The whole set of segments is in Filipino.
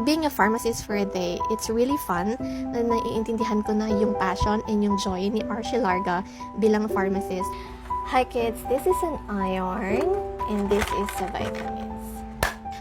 being a pharmacist for a day, it's really fun na naiintindihan ko na yung passion and yung joy ni Archie Larga bilang pharmacist. Hi kids, this is an iron and this is a vitamins.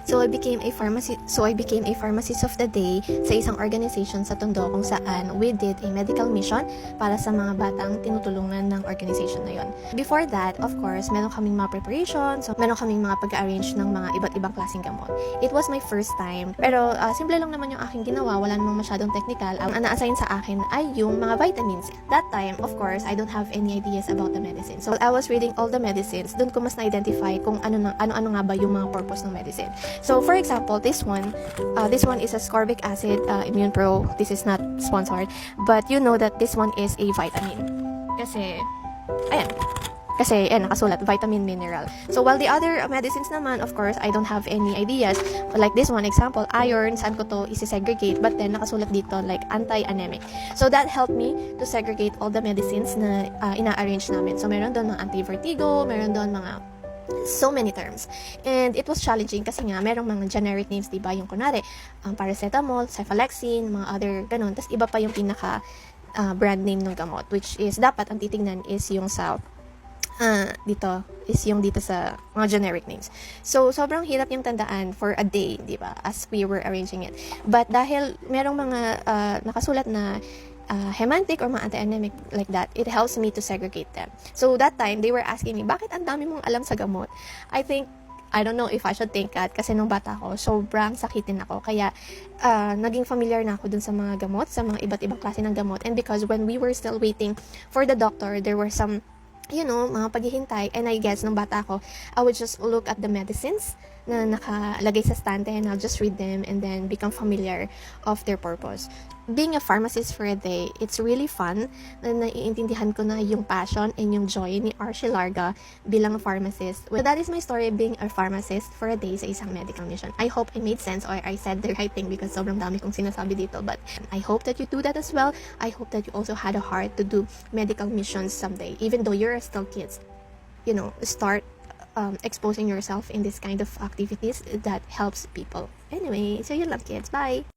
So I became a pharmacist of the day sa isang organization sa Tondo kung saan we did a medical mission para sa mga batang tinutulungan ng organization na yon. Before that, of course, meron kaming mga preparations, so meron kaming mga pag-arrange ng mga iba't ibang klaseng gamot. It was my first time, pero simple lang naman yung aking ginawa, wala namang masyadong technical. Ang na-assign sa akin ay yung mga vitamins. That time, of course, I don't have any ideas about the medicine. So I was reading all the medicines, doon ko mas na-identify kung ano nga ba yung mga purpose ng medicine. So, for example, this one is a ascorbic acid Immune Pro. This is not sponsored, but you know that this one is a vitamin. Kasi, nakasulat, vitamin mineral. So, while the other medicines naman, of course, I don't have any ideas. Like this one, example, iron, saan ko to isi-segregate, but then nakasulat dito, like, anti-anemic. So, that helped me to segregate all the medicines na ina-arrange namin. So, meron doon mga anti-vertigo, meron doon mga so many terms. And it was challenging kasi nga merong mga generic names, diba? Yung kunwari, paracetamol, cephalexin, mga other ganun. Tapos iba pa yung pinaka brand name ng gamot, which is dapat ang titingnan is yung sa dito sa mga generic names. So, sobrang hirap yung tandaan for a day, diba? As we were arranging it. But dahil merong mga nakasulat na hemantic or mga anti-anemic like that, it helps me to segregate them. So that time, they were asking me, bakit ang dami mong alam sa gamot? I don't know if I should thank God kasi nung bata ko, sobrang sakitin ako. Kaya naging familiar na ako dun sa mga gamot, sa mga iba't ibang klase ng gamot. And because when we were still waiting for the doctor, there were some mga paghihintay, and I guess nung bata ko, I would just look at the medicines na nakalagay sa stante and I'll just read them and then become familiar of their purpose. Being a pharmacist for a day, it's really fun na naiintindihan ko na yung passion and yung joy ni Archie Larga bilang pharmacist. So that is my story being a pharmacist for a day sa isang medical mission. I hope I made sense or I said the right thing because sobrang dami kong sinasabi dito, but I hope that you do that as well. I hope that you also had a heart to do medical missions someday, even though you're still kids. Start exposing yourself in this kind of activities that helps people. Anyway, so yun lang kids. Bye!